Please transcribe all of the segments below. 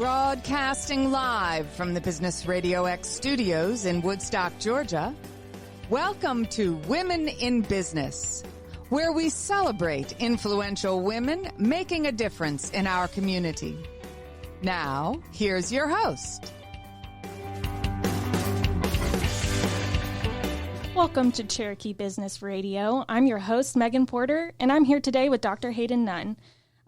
Broadcasting live from the Business RadioX studios in Woodstock, Georgia. Welcome to Women in Business, where we celebrate influential women making a difference in our community. Now, here's your host. Welcome to Cherokee Business Radio. I'm your host, Megan Porter, and I'm here today with Dr. Hayden Nunn.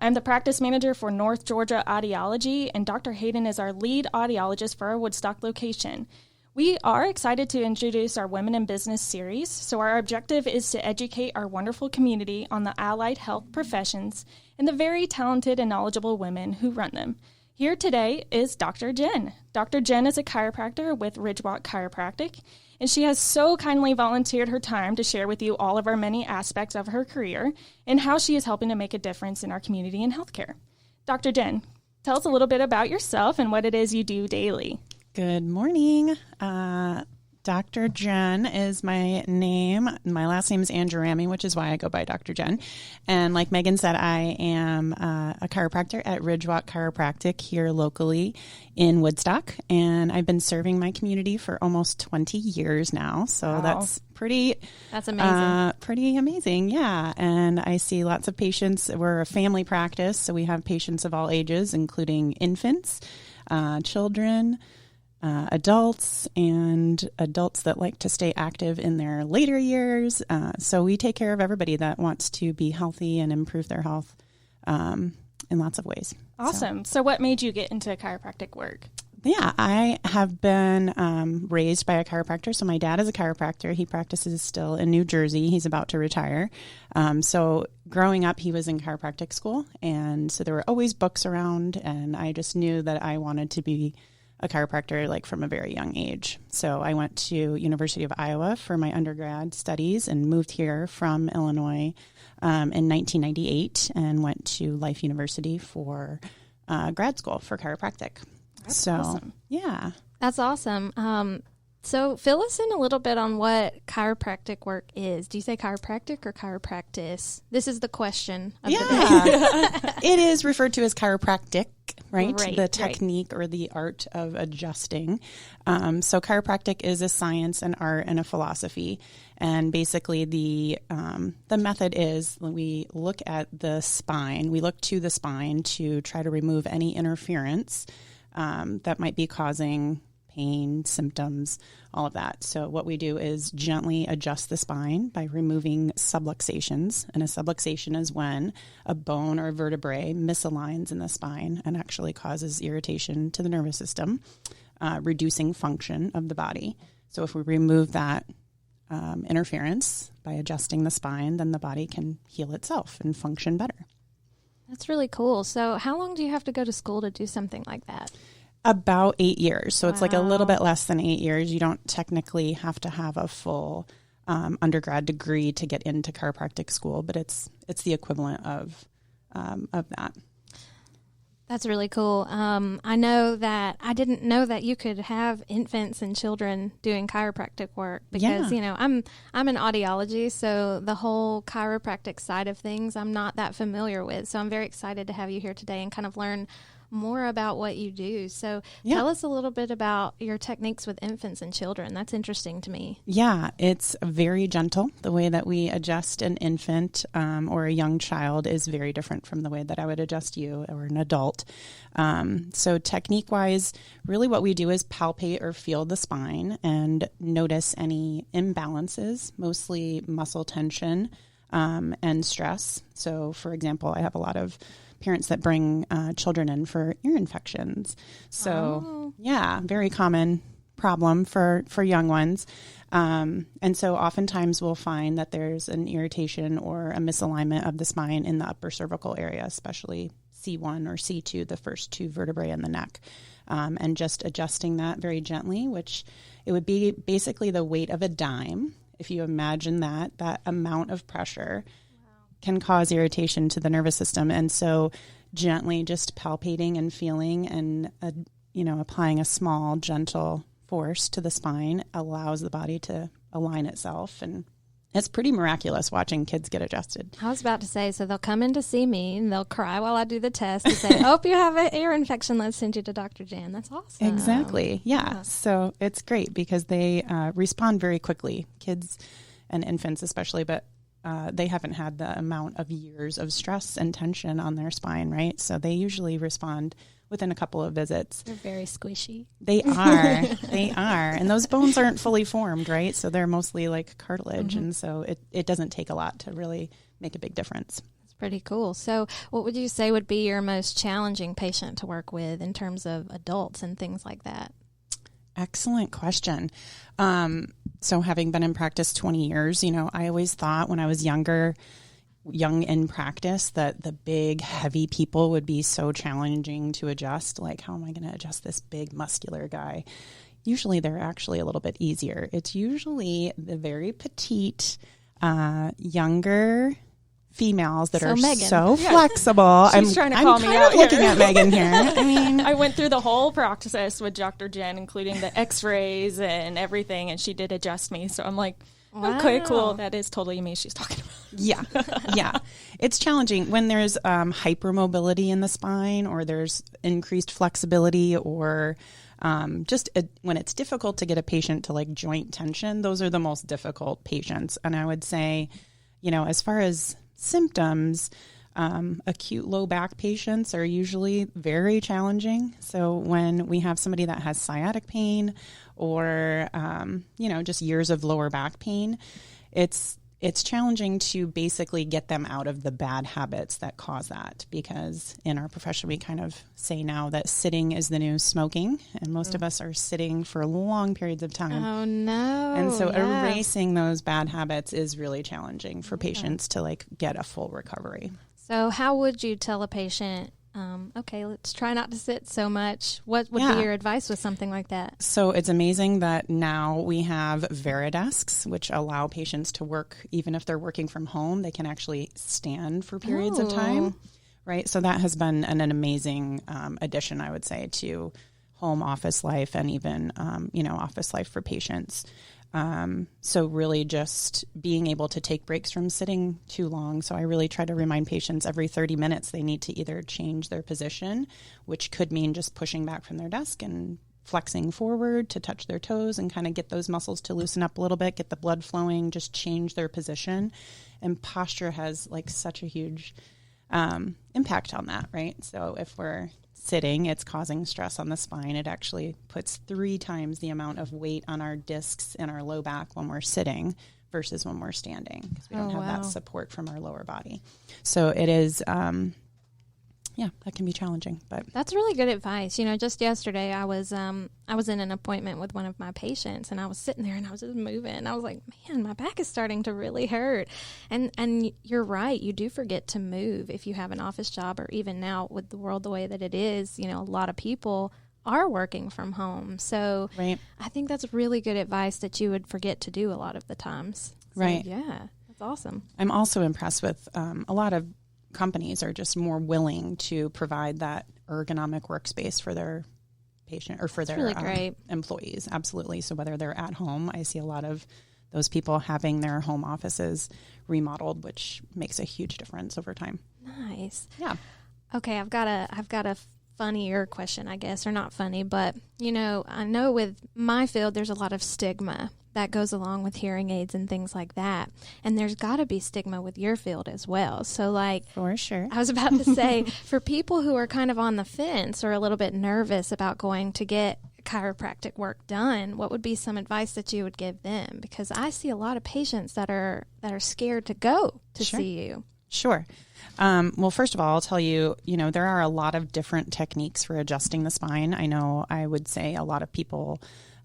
I'm the practice manager for North Georgia Audiology, and Dr. Hayden is our lead audiologist for our Woodstock location. We are excited to introduce our Women in Business series, so our objective is to educate our wonderful community on the allied health professions and the very talented and knowledgeable women who run them. Here today is Dr. Jen. Dr. Jen is a chiropractor with Ridgewalk Chiropractic, and she has so kindly volunteered her time to share with you all of our many aspects of her career and how she is helping to make a difference in our community and healthcare. Dr. Jen, tell us a little bit about yourself and what it is you do daily. Good morning. Dr. Jen is my name. My last name is Angerami, which is why I go by Dr. Jen. And like Megan said, I am a chiropractor at Ridgewalk Chiropractic here locally in Woodstock. And I've been serving my community for almost 20 years now. So Wow. That's amazing. Pretty amazing, yeah. And I see lots of patients. We're a family practice, so we have patients of all ages, including infants, children, adults, and adults that like to stay active in their later years. So we take care of everybody that wants to be healthy and improve their health in lots of ways. Awesome. So what made you get into chiropractic work? Yeah, I have been raised by a chiropractor. So my dad is a chiropractor. He practices still in New Jersey. He's about to retire. So growing up, he was in chiropractic school. And so there were always books around. And I just knew that I wanted to be a chiropractor like from a very young age. So I went to University of Iowa for my undergrad studies and moved here from Illinois in 1998 and went to Life University for grad school for chiropractic. That's awesome. Yeah. That's awesome. So fill us in a little bit on what chiropractic work is. Do you say chiropractic or chiropractice? This is the question of the day. It is referred to as chiropractic, right? Right, The technique or the art of adjusting. So chiropractic is a science, an art, and a philosophy. And basically the method is we look at the spine. We look to the spine to try to remove any interference that might be causing pain, symptoms, all of that. So what we do is gently adjust the spine by removing subluxations. And a subluxation is when a bone or vertebrae misaligns in the spine and actually causes irritation to the nervous system, reducing function of the body. So if we remove that interference by adjusting the spine, then the body can heal itself and function better. That's really cool. So how long do you have to go to school to do something like that? About 8 years. So it's like a little Wow. bit less than 8 years. You don't technically have to have a full undergrad degree to get into chiropractic school, but it's the equivalent of that. That's really cool. I know that I didn't know that you could have infants and children doing chiropractic work because, Yeah. I'm in audiology, so the whole chiropractic side of things I'm not that familiar with. So I'm very excited to have you here today and kind of learn more about what you do. So tell us a little bit about your techniques with infants and children. That's interesting to me. Yeah, it's very gentle. The way that we adjust an infant or a young child is very different from the way that I would adjust you or an adult. So technique-wise, really what we do is palpate or feel the spine and notice any imbalances, mostly muscle tension and stress. So, for example, I have a lot of parents that bring children in for ear infections. So, very common problem for young ones. And so oftentimes we'll find that there's an irritation or a misalignment of the spine in the upper cervical area, especially C1 or C2, the first two vertebrae in the neck. And just adjusting that very gently, which it would be basically the weight of a dime. If you imagine that amount of pressure can cause irritation to the nervous system. And so gently just palpating and feeling and, applying a small, gentle force to the spine allows the body to align itself and it's pretty miraculous watching kids get adjusted. I was about to say, so they'll come in to see me and they'll cry while I do the test and say, "Hope you have an ear infection. Let's send you to Dr. Jan." That's awesome. Exactly. Yeah. So it's great because they respond very quickly, kids and infants especially, but they haven't had the amount of years of stress and tension on their spine, right? So they usually respond within a couple of visits. They're very squishy. They are. They are. And those bones aren't fully formed, right? So they're mostly like cartilage. And so it doesn't take a lot to really make a big difference. That's pretty cool. So what would you say would be your most challenging patient to work with in terms of adults and things like that? Excellent question. So having been in practice 20 years, I always thought when I was young in practice that the big, heavy people would be so challenging to adjust. Like, how am I going to adjust this big, muscular guy? Usually they're actually a little bit easier. It's usually the very petite, younger females that are so flexible. She's trying to call me out here. Looking at Megan here. I mean, I went through the whole process with Dr. Jen, including the x-rays and everything, and she did adjust me. So I'm like, okay, cool. That is totally me she's talking about. Yeah. It's challenging when there's hypermobility in the spine, or there's increased flexibility, or when it's difficult to get a patient to like joint tension. Those are the most difficult patients. And I would say, as far as symptoms, acute low back patients are usually very challenging. So when we have somebody that has sciatic pain or, just years of lower back pain, it's challenging to basically get them out of the bad habits that cause that, because in our profession, we kind of say now that sitting is the new smoking, and most of us are sitting for long periods of time. Oh, no. And so erasing those bad habits is really challenging for patients to like get a full recovery. So how would you tell a patient, okay, let's try not to sit so much? What would be your advice with something like that? So it's amazing that now we have Veridesks, which allow patients to work, even if they're working from home, they can actually stand for periods of time, right? So that has been an amazing addition, I would say, to home office life and even, office life for patients. So really just being able to take breaks from sitting too long. So I really try to remind patients every 30 minutes they need to either change their position, which could mean just pushing back from their desk and flexing forward to touch their toes and kind of get those muscles to loosen up a little bit, get the blood flowing, just change their position. And posture has like such a huge impact on that, right? So if we're sitting, it's causing stress on the spine. It actually puts 3 times the amount of weight on our discs in our low back when we're sitting versus when we're standing, because we don't have that support from our lower body. So it is, that can be challenging. But that's really good advice. Just yesterday I was in an appointment with one of my patients, and I was sitting there and I was just moving. I was like, man, my back is starting to really hurt. And you're right. You do forget to move if you have an office job, or even now with the world the way that it is, a lot of people are working from home. So right. I think that's really good advice that you would forget to do a lot of the times. So, right. Yeah, that's awesome. I'm also impressed with a lot of companies are just more willing to provide that ergonomic workspace for their patient or for their really employees. Absolutely. So whether they're at home, I see a lot of those people having their home offices remodeled, which makes a huge difference over time. Nice. Yeah. Okay, I've got a funnier question, I guess, or not funny, but I know with my field there's a lot of stigma that goes along with hearing aids and things like that. And there's got to be stigma with your field as well. So for sure. I was about to say, for people who are kind of on the fence or a little bit nervous about going to get chiropractic work done, what would be some advice that you would give them? Because I see a lot of patients that are scared to go to see you. Sure. Well, first of all, I'll tell you, there are a lot of different techniques for adjusting the spine. I know I would say a lot of people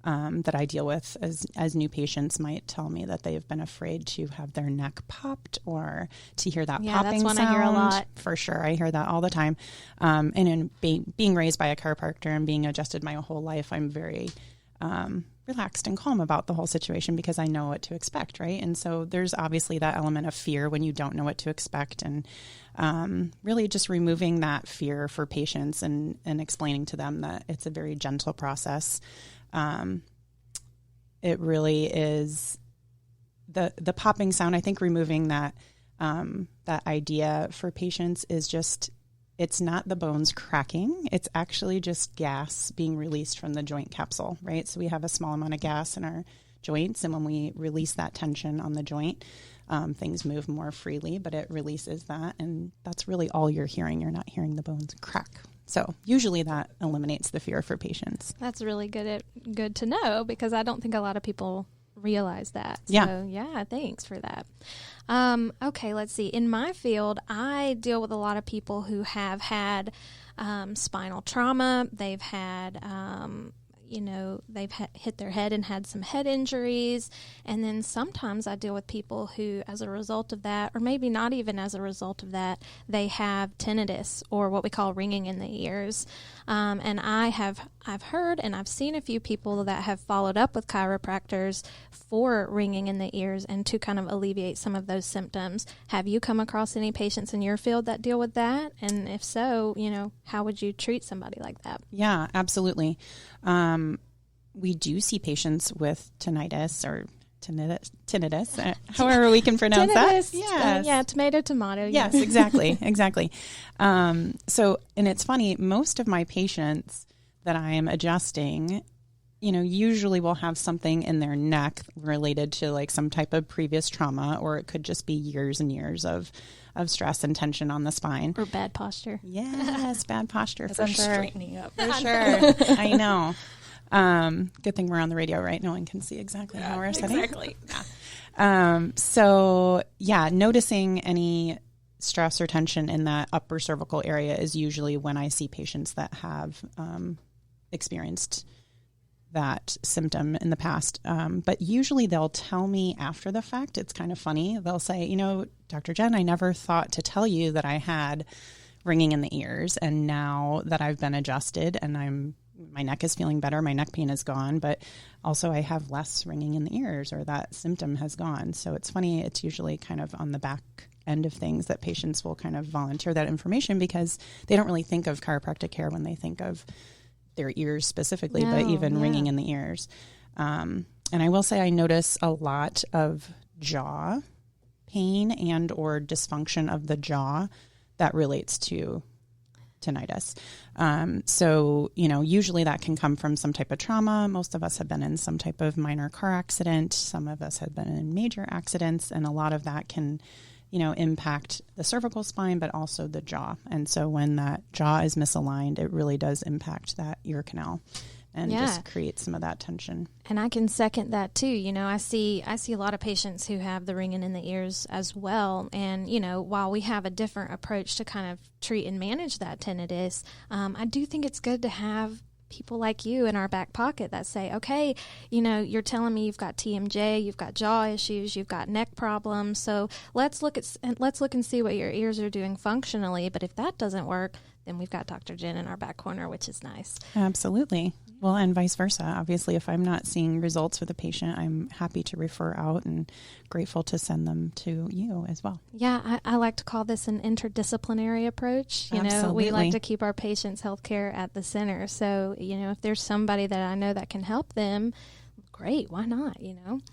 that I deal with as new patients might tell me that they've been afraid to have their neck popped or to hear that popping sound. That's one I hear a lot. For sure. I hear that all the time. And in being raised by a chiropractor and being adjusted my whole life, I'm very relaxed and calm about the whole situation because I know what to expect, right? And so there's obviously that element of fear when you don't know what to expect, and really just removing that fear for patients and explaining to them that it's a very gentle process. It really is the popping sound, I think removing that idea for patients is just, it's not the bones cracking. It's actually just gas being released from the joint capsule, right? So we have a small amount of gas in our joints, and when we release that tension on the joint, things move more freely, but it releases that, and that's really all you're hearing. You're not hearing the bones crack. So usually that eliminates the fear for patients. That's really good to know, because I don't think a lot of people realize that. So, yeah, thanks for that. Okay, let's see. In my field, I deal with a lot of people who have had spinal trauma. They've had they've hit their head and had some head injuries. And then sometimes I deal with people who, as a result of that, or maybe not even as a result of that, they have tinnitus, or what we call ringing in the ears. And I've heard and I've seen a few people that have followed up with chiropractors for ringing in the ears and to kind of alleviate some of those symptoms. Have you come across any patients in your field that deal with that? And if so, how would you treat somebody like that? Yeah, absolutely. We do see patients with tinnitus or tinnitus, however we can pronounce tinnitus, that. Yes. Tomato. Yes, exactly. So, and it's funny, most of my patients that I am adjusting, usually will have something in their neck related to like some type of previous trauma, or it could just be years and years of stress and tension on the spine. Or bad posture. Yes, bad posture for sure. Straightening up. For sure. I know. Good thing we're on the radio, right? No one can see exactly how we're sitting. Exactly. Yeah. Noticing any stress or tension in that upper cervical area is usually when I see patients that have experienced that symptom in the past. But usually they'll tell me after the fact. It's kind of funny. They'll say, Dr. Jen, I never thought to tell you that I had ringing in the ears. And now that I've been adjusted and my neck is feeling better, my neck pain is gone, but also I have less ringing in the ears, or that symptom has gone. So it's funny. It's usually kind of on the back end of things that patients will kind of volunteer that information, because they don't really think of chiropractic care when they think of their ears specifically, but even ringing in the ears. And I will say I notice a lot of jaw pain and or dysfunction of the jaw that relates to tinnitus. So, usually that can come from some type of trauma. Most of us have been in some type of minor car accident. Some of us have been in major accidents, and a lot of that can, impact the cervical spine, but also the jaw. And so when that jaw is misaligned, it really does impact that ear canal and just create some of that tension. And I can second that too. I see a lot of patients who have the ringing in the ears as well. And, while we have a different approach to kind of treat and manage that tinnitus, I do think it's good to have people like you in our back pocket that say, okay, you're telling me you've got TMJ, you've got jaw issues, you've got neck problems. So let's look and see what your ears are doing functionally. But if that doesn't work, then we've got Dr. Jen in our back corner, which is nice. Absolutely. Well, and vice versa. Obviously, if I'm not seeing results with a patient, I'm happy to refer out and grateful to send them to you as well. Yeah, I like to call this an interdisciplinary approach. Absolutely. We like to keep our patients' healthcare at the center. So, if there's somebody that I know that can help them, great, why not,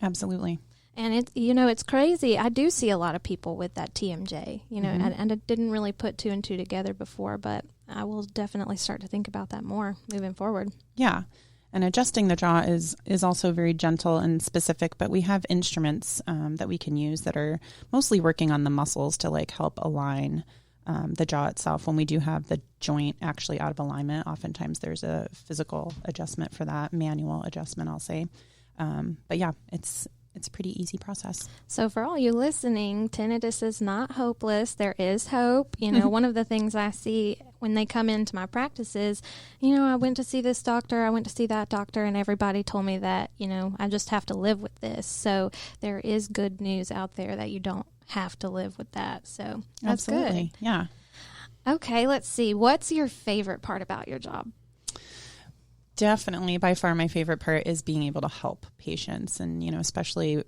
Absolutely. And it's crazy. I do see a lot of people with that TMJ, and I didn't really put two and two together before, but I will definitely start to think about that more moving forward. Yeah. And adjusting the jaw is also very gentle and specific, but we have instruments that we can use that are mostly working on the muscles to help align the jaw itself. When we do have the joint actually out of alignment, oftentimes there's a physical adjustment for that, manual adjustment, I'll say. But yeah, it's a pretty easy process. So for all you listening, tinnitus is not hopeless. There is hope. One of the things I see when they come into my practice is, I went to see this doctor, I went to see that doctor, and everybody told me that, I just have to live with this. So there is good news out there that you don't have to live with that. So that's Absolutely. Good. Yeah. Okay, let's see. What's your favorite part about your job? Definitely, by far, my favorite part is being able to help patients, and especially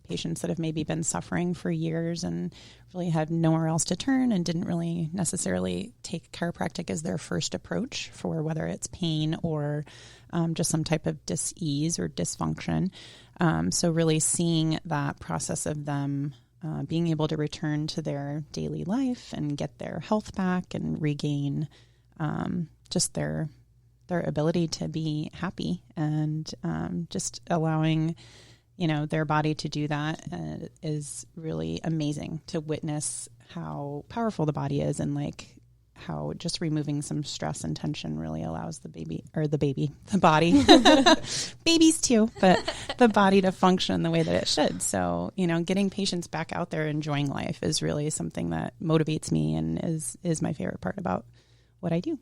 patients that have maybe been suffering for years and really had nowhere else to turn and didn't really necessarily take chiropractic as their first approach for whether it's pain or just some type of dis-ease or dysfunction. So really seeing that process of them being able to return to their daily life and get their health back and regain just their ability to be happy, and just allowing, their body to do that is really amazing to witness how powerful the body is, and like how just removing some stress and tension really allows the body, babies too, but the body to function the way that it should. So, getting patients back out there enjoying life is really something that motivates me and is my favorite part about what I do.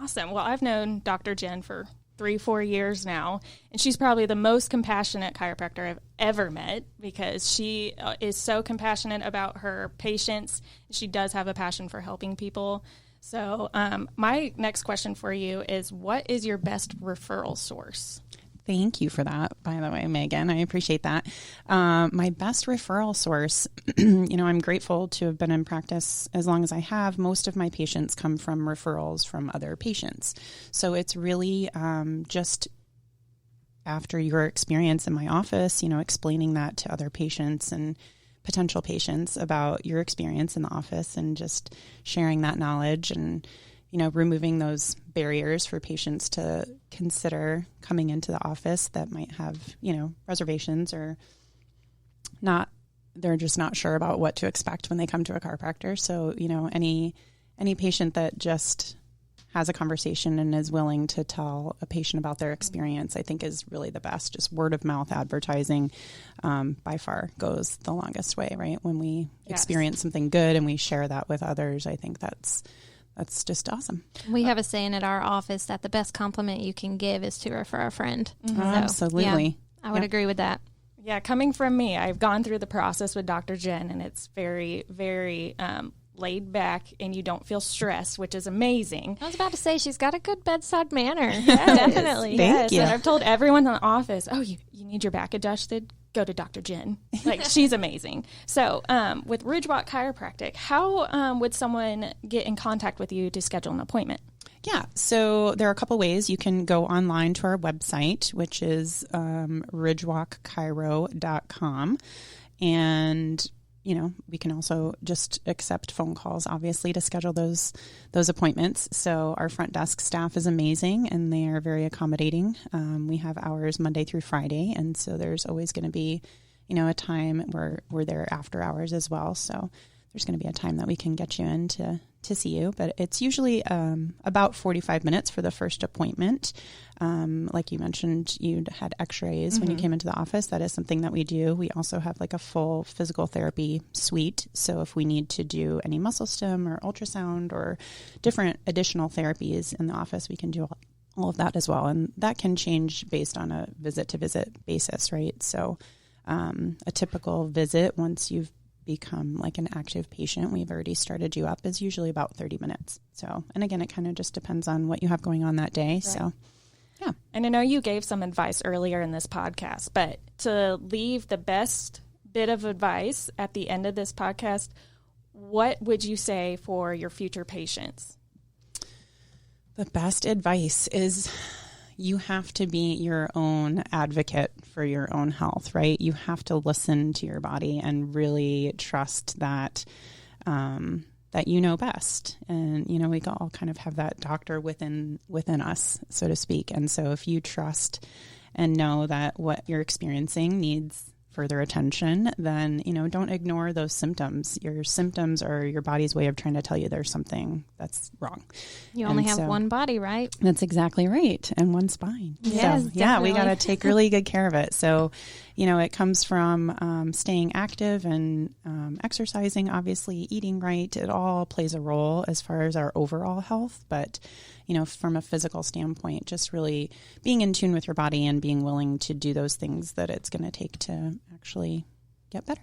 Awesome. Well, I've known Dr. Jen for 3-4 years now, and she's probably the most compassionate chiropractor I've ever met, because she is so compassionate about her patients. She does have a passion for helping people. So my next question for you is, what is your best referral source? Thank you for that, by the way, Megan. I appreciate that. My best referral source, I'm grateful to have been in practice as long as I have. Most of my patients come from referrals from other patients. So it's really just after your experience in my office, explaining that to other patients and potential patients about your experience in the office, and just sharing that knowledge and removing those barriers for patients to consider coming into the office that might have, reservations or not, they're just not sure about what to expect when they come to a chiropractor. So, any patient that just has a conversation and is willing to tell a patient about their experience, I think is really the best. Just word of mouth advertising by far goes the longest way, right? When we experience something good and we share that with others, I think that's just awesome. We have a saying at our office that the best compliment you can give is to refer a friend. Mm-hmm. So, absolutely. Yeah, I would agree with that. Yeah, coming from me, I've gone through the process with Dr. Jen, and it's very, very laid back, and you don't feel stressed, which is amazing. I was about to say, she's got a good bedside manner. Yes, definitely. Thank you. And I've told everyone in the office, you need your back adjusted? Go to Dr. Jen. Like, she's amazing. So with Ridgewalk Chiropractic, how would someone get in contact with you to schedule an appointment? Yeah, so there are a couple ways. You can go online to our website, which is ridgewalkchiro.com, and we can also just accept phone calls, obviously, to schedule those appointments. So our front desk staff is amazing, and they are very accommodating. We have hours Monday through Friday, and so there's always going to be, a time where we're there after hours as well. So there's going to be a time that we can get you in to see you, but it's usually about 45 minutes for the first appointment. Like you mentioned, you had x-rays when you came into the office. That is something that we do. We also have like a full physical therapy suite. So if we need to do any muscle stim or ultrasound or different additional therapies in the office, we can do all of that as well. And that can change based on a visit to visit basis, right? So a typical visit, once you've become like an active patient, we've already started you up, is usually about 30 minutes. So, and again, it kind of just depends on what you have going on that day. Right. So, yeah. And I know you gave some advice earlier in this podcast, but to leave the best bit of advice at the end of this podcast, what would you say for your future patients? The best advice is you have to be your own advocate for your own health, right? You have to listen to your body and really trust that that you know best. And, we all kind of have that doctor within us, so to speak. And so if you trust and know that what you're experiencing needs further attention, then, don't ignore those symptoms. Your symptoms are your body's way of trying to tell you there's something that's wrong. You only have one body, right? That's exactly right. And one spine. Yes, so, yeah, we got to take really good care of it. So, it comes from staying active and exercising, obviously, eating right. It all plays a role as far as our overall health. But, from a physical standpoint, just really being in tune with your body and being willing to do those things that it's going to take to actually get better.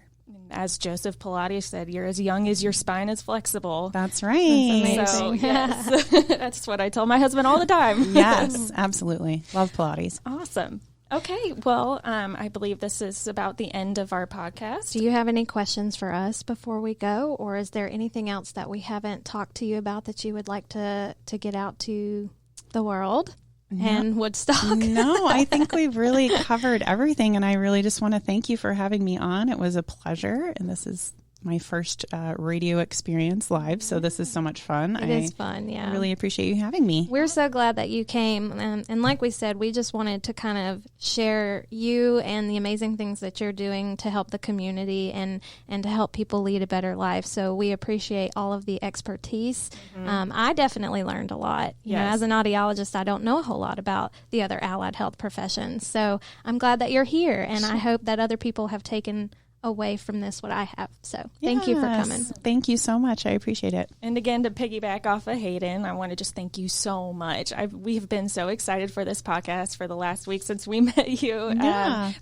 As Joseph Pilates said, you're as young as your spine is flexible. That's right. That's amazing. So, yes. That's what I tell my husband all the time. Yes, absolutely. Love Pilates. Awesome. Okay, well, I believe this is about the end of our podcast. Do you have any questions for us before we go, or is there anything else that we haven't talked to you about that you would like to get out to the world? and Woodstock. No, I think we've really covered everything, and I really just want to thank you for having me on. It was a pleasure, and this is my first radio experience live, so this is so much fun. It is fun, yeah. I really appreciate you having me. We're so glad that you came, and like we said, we just wanted to kind of share you and the amazing things that you're doing to help the community and to help people lead a better life. So we appreciate all of the expertise. I definitely learned a lot. You know, as an audiologist, I don't know a whole lot about the other allied health professions. So I'm glad that you're here, and I hope that other people have taken away from this what I have. So thank you for coming. Thank you so much. I appreciate it. And again, to piggyback off of Hayden, I want to just thank you so much. We have been so excited for this podcast for the last week since we met you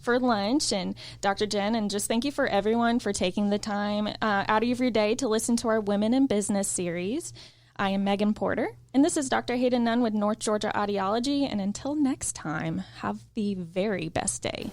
for lunch, and Dr. Jen, and just thank you for everyone for taking the time out of your day to listen to our Women in Business series. I am Megan Porter, and this is Dr. Hayden Nunn with North Georgia Audiology, and until next time, have the very best day.